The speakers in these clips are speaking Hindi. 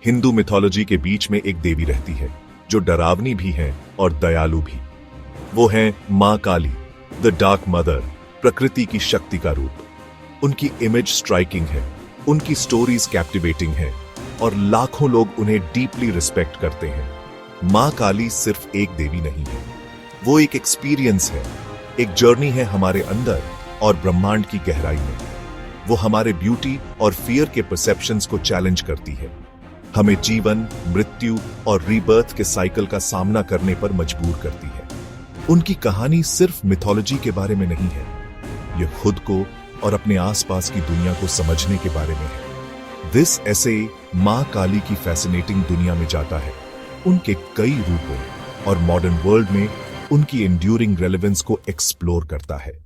हिंदू मिथोलॉजी के बीच में एक देवी रहती है जो डरावनी भी है और दयालु भी। वो है मां काली, द डार्क मदर, प्रकृति की शक्ति का रूप। उनकी इमेज स्ट्राइकिंग है, उनकी स्टोरीज कैप्टिवेटिंग है और लाखों लोग उन्हें डीपली रिस्पेक्ट करते हैं। मां काली सिर्फ एक देवी नहीं है, वो एक एक्सपीरियंस है, एक जर्नी है हमारे अंदर और ब्रह्मांड की गहराई में। वो हमारे ब्यूटी और फियर के परसेप्शंस को चैलेंज करती है, हमें जीवन, मृत्यु और रीबर्थ के साइकिल का सामना करने पर मजबूर करती है। उनकी कहानी सिर्फ मिथोलॉजी के बारे में नहीं है, ये खुद को और अपने आसपास की दुनिया को समझने के बारे में है। दिस ऐसे मां काली की फैसिनेटिंग दुनिया में जाता है, उनके कई रूपों और मॉडर्न वर्ल्ड में उनकी एंड्यूरिंग रेलेवेंस को एक्सप्लोर करता है।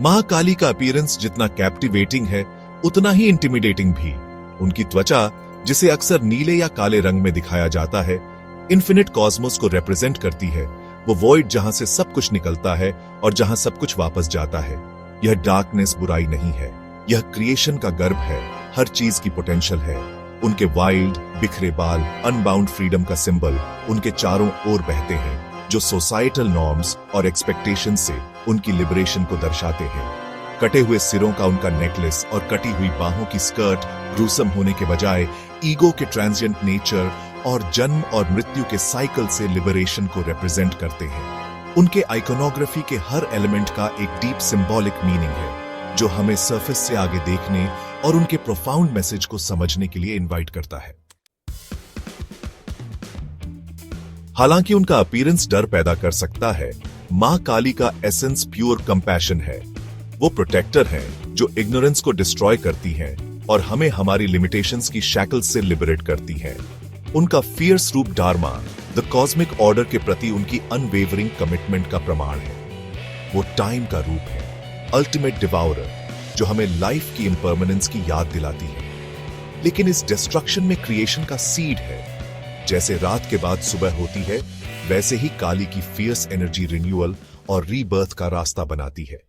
मां काली का अपीयरेंस जितना कैप्टिवेटिंग है उतना ही इंटिमिडेटिंग भी। उनकी त्वचा, जिसे अक्सर नीले या काले रंग में दिखाया जाता है, इन्फिनिट कॉस्मोस को रिप्रेजेंट करती है, वो वॉइड जहां से सब कुछ निकलता है और जहां सब कुछ वापस जाता है। यह डार्कनेस बुराई नहीं है, यह क्रिएशन का गर्भ है, हर चीज की पोटेंशियल है। उनके वाइल्ड बिखरे बाल अनबाउंड फ्रीडम का सिंबल उनके चारों ओर बहते हैं, जो सोसाइटल नॉर्म्स और एक्सपेक्टेशन से उनकी लिबरेशन को दर्शाते हैं। कटे हुए सिरों का उनका नेकलेस और कटी हुई बाहों की स्कर्ट ग्रूसम होने के बजाय ईगो के ट्रांजिएंट नेचर और जन्म और मृत्यु के साइकिल से लिबरेशन को रिप्रेजेंट करते हैं। उनके आइकोनोग्राफी के हर एलिमेंट का एक डीप सिंबॉलिक मीनिंग है, जो हमें सरफेस से आगे देखने और उनके प्रोफाउंड मैसेज को समझने के लिए इनवाइट करता है। हालांकि उनका अपीयरेंस डर पैदा कर सकता है, मां काली का एसेंस प्योर कंपैशन है। वो प्रोटेक्टर हैं जो इग्नोरेंस को डिस्ट्रॉय करती हैं और हमें हमारी लिमिटेशंस की शैकल्स से लिबरेट करती हैं। उनका फियर्स रूप डार्मा, द कॉस्मिक ऑर्डर के प्रति उनकी अनवेवरिंग कमिटमेंट का प्रमाण है। वो टाइम का रूप है, अल्टीमेट डिवाउरर, जो हमें लाइफ की इम्पर्मनेंस की याद दिलाती है। लेकिन इस डिस्ट्रक्शन में क्रिएशन का सीड है। जैसे रात के बाद सुबह होती है, वैसे ही काली की फियर्स एनर्जी रिन्यूअल और रीबर्थ का रास्ता बनाती है।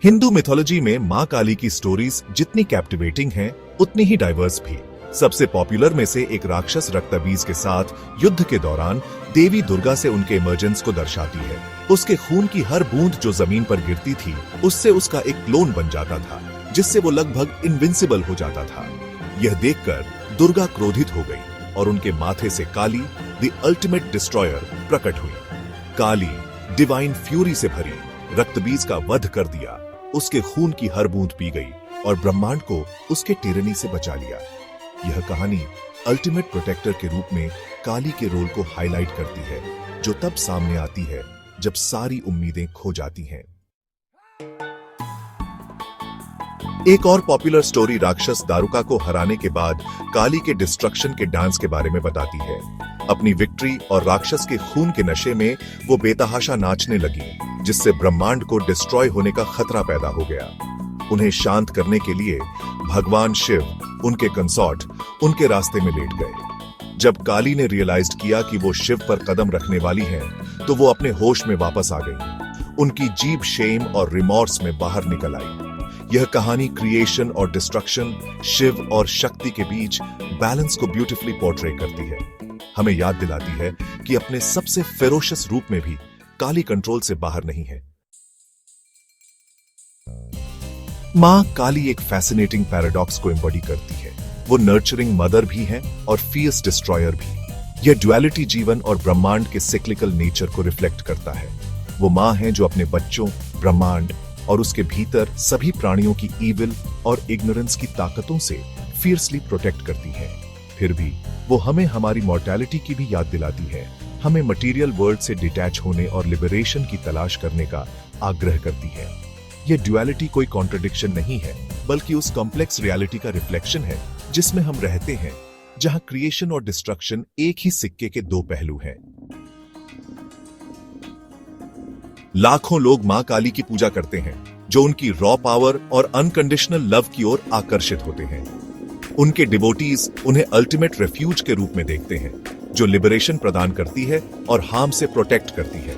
हिंदू मिथोलॉजी में मां काली की स्टोरीज जितनी कैप्टिवेटिंग हैं, उतनी ही डाइवर्स भी। सबसे पॉपुलर में से एक राक्षस रक्तबीज के साथ युद्ध के दौरान देवी दुर्गा से उनके इमर्जेंस को दर्शाती है। उसके खून की हर बूंद जो जमीन पर गिरती थी, उससे उसका एक क्लोन बन जाता था, जिससे वो लगभग इनविंसिबल हो जाता था। यह देखकर दुर्गा क्रोधित हो गई और उनके माथे से काली, द अल्टीमेट डिस्ट्रॉयर, प्रकट हुई। काली डिवाइन फ्यूरी से भरी रक्तबीज का वध कर दिया, उसके खून की हर बूंद पी गई और ब्रह्मांड को उसके टिरनी से बचा लिया। यह कहानी अल्टीमेट प्रोटेक्टर के रूप में काली के रोल को हाईलाइट करती है, जो तब सामने आती है जब सारी उम्मीदें खो जाती हैं। एक और पॉपुलर स्टोरी राक्षस दारुका को हराने के बाद काली के डिस्ट्रक्शन के डांस के बारे में बताती है। अपनी विक्ट्री और राक्षस के खून के नशे में वो बेतहाशा नाचने लगी, जिससे ब्रह्मांड को डिस्ट्रॉय होने का खतरा पैदा हो गया। उन्हें शांत करने के लिए भगवान शिव, उनके कंसॉर्ट, उनके रास्ते में लेट गए। जब काली ने रियलाइज किया कि वो शिव पर कदम रखने वाली हैं, तो वो अपने होश में वापस आ गई। उनकी जीभ शेम और रिमॉर्स में बाहर निकल आई। यह कहानी क्रिएशन और डिस्ट्रक्शन, शिव और शक्ति के बीच बैलेंस को ब्यूटीफुली पोर्ट्रे करती है। हमें याद दिलाती है कि अपने सबसे फेरोशियस रूप में भी काली कंट्रोल से बाहर नहीं है। मां काली एक फैसिनेटिंग पैराडॉक्स को एम्बॉडी करती है। वो नर्चरिंग मदर भी है और फियर्स डिस्ट्रॉयर भी। यह ड्युअलिटी जीवन और ब्रह्मांड के सिक्लिकल नेचर को रिफ्लेक्ट करता है। वो मां है जो अपने बच्चों, ब्रह्मांड और उसके भीतर सभी प्राणियों की ईविल और इग्नोरेंस की ताकतों से फियर्सली प्रोटेक्ट करती है। फिर भी वो हमें हमारी मॉर्टैलिटी की भी याद दिलाती है, हमें मटेरियल वर्ल्ड से डिटैच होने और लिबरेशन की तलाश करने का आग्रह करती है। यह ड्युअलिटी कोई कॉन्ट्रडिक्शन नहीं है, बल्कि उस कॉम्प्लेक्स रियलिटी का रिफ्लेक्शन है जिसमें हम रहते हैं, जहां क्रिएशन और डिस्ट्रक्शन एक ही सिक्के के दो पहलू हैं। लाखों लोग मां काली की पूजा करते हैं, जो उनकी रॉ पावर और अनकंडीशनल लव की ओर आकर्षित होते हैं। उनके डिवोटीज उन्हें अल्टीमेट रेफ्यूज के रूप में देखते हैं, जो लिबरेशन प्रदान करती है और हार्म से प्रोटेक्ट करती है।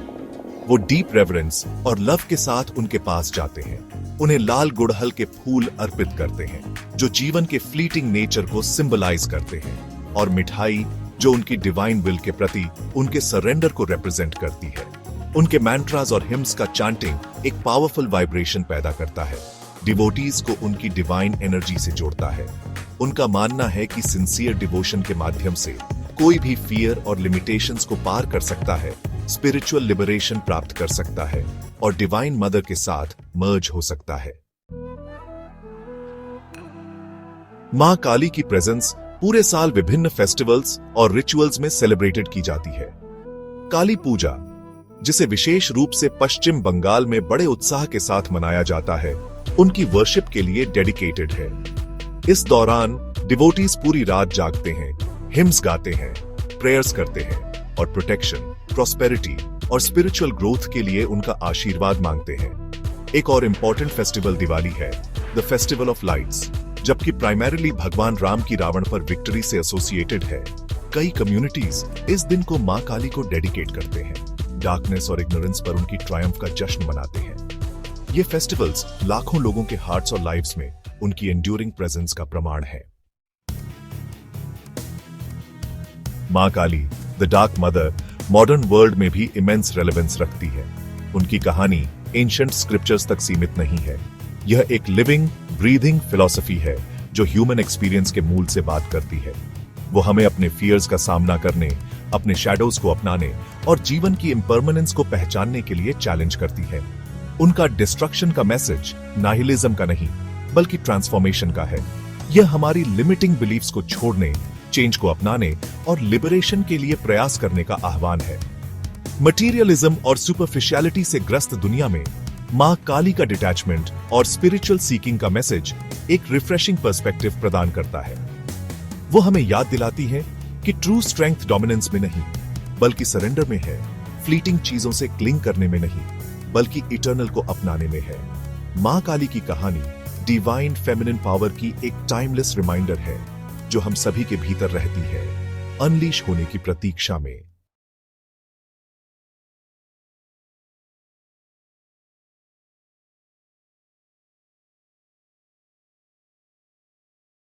वो डीप रेवरेंस और लव के साथ उनके पास जाते हैं। उन्हें लाल गुड़हल के फूल अर्पित करते हैं जो जीवन के फ्लीटिंग नेचर को सिंबलाइज करते हैं, और मिठाई जो उनकी डिवाइन विल के प्रति उनके सरेंडर को रिप्रेजेंट करती है। उनके मैंट्रास और हिम्स का चांटिंग एक पावरफुल वाइब्रेशन पैदा करता है, डिवोटीज को उनकी डिवाइन एनर्जी से जोड़ता है। उनका मानना है कि सिंसियर डिवोशन के माध्यम से कोई भी फियर और लिमिटेशंस को पार कर सकता है, स्पिरिचुअल लिबरेशन प्राप्त कर सकता है और डिवाइन मदर के साथ मर्ज हो सकता है। मां काली की प्रेजेंस पूरे साल विभिन्न फेस्टिवल्स और रिचुअल्स में सेलिब्रेटेड की जाती है। काली पूजा, जिसे विशेष रूप से पश्चिम बंगाल में बड़े उत्साह के साथ मनाया जाता है, उनकी वर्शिप के लिए डेडिकेटेड है। इस दौरान डिवोटीज पूरी रात जागते हैं, हिम्स गाते हैं, प्रेयर्स करते हैं और प्रोटेक्शन, प्रॉस्पेरिटी और स्पिरिचुअल ग्रोथ के लिए उनका आशीर्वाद मांगते हैं। एक और इंपॉर्टेंट फेस्टिवल दिवाली है, द फेस्टिवल ऑफ लाइट्स, जबकि प्राइमरीली भगवान राम की रावण पर विक्ट्री से एसोसिएटेड है। कई कम्युनिटीज इस दिन को मां काली को डेडिकेट करते हैं, डार्कनेस और इग्नोरेंस पर उनकी ट्रायम्फ का जश्न मनाते हैं। ये फेस्टिवल्स लाखों लोगों के हार्ट्स और लाइव्स में उनकी एंड्यूरिंग प्रेजेंस का प्रमाण है। मां Kali, the dark mother, modern world में भी इमेंस रेलेवेंस रखती है। उनकी कहानी एंशिएंट स्क्रिप्चर्स तक सीमित नहीं है। यह एक लिविंग, ब्रीदिंग फिलॉसफी है जो ह्यूमन एक्सपीरियंस के मूल से बात करती है। वो हमें अपने फियर्स का सामना करने, अपने शैडोज को अपनाने और जीवन की इम्परमानेंस को पहचानने के लिए चैलेंज करती है। उनका डिस्ट्रक्शन का मैसेज नाहिलिज्म का नहीं, बल्कि ट्रांसफॉर्मेशन का है। यह हमारी लिमिटिंग बिलीफ्स को छोड़ने, चेंज को अपनाने और लिबरेशन के लिए प्रयास करने का आह्वान है। मटीरियलिज्म और सुपरफिशियलिटी से ग्रस्त दुनिया में मां काली का डिटैचमेंट और स्पिरिचुअल सीकिंग का मैसेज एक रिफ्रेशिंग पर्सपेक्टिव प्रदान करता है। वो हमें याद दिलाती है कि ट्रू स्ट्रेंथ डोमिनेंस में नहीं, बल्कि सरेंडर में है, फ्लीटिंग चीजों से क्लिंग करने में नहीं, बल्कि इटर्नल को अपनाने में है। मां काली की कहानी डिवाइन फेमिनिन पावर की एक टाइमलेस रिमाइंडर है जो हम सभी के भीतर रहती है, अनलीश होने की प्रतीक्षा में।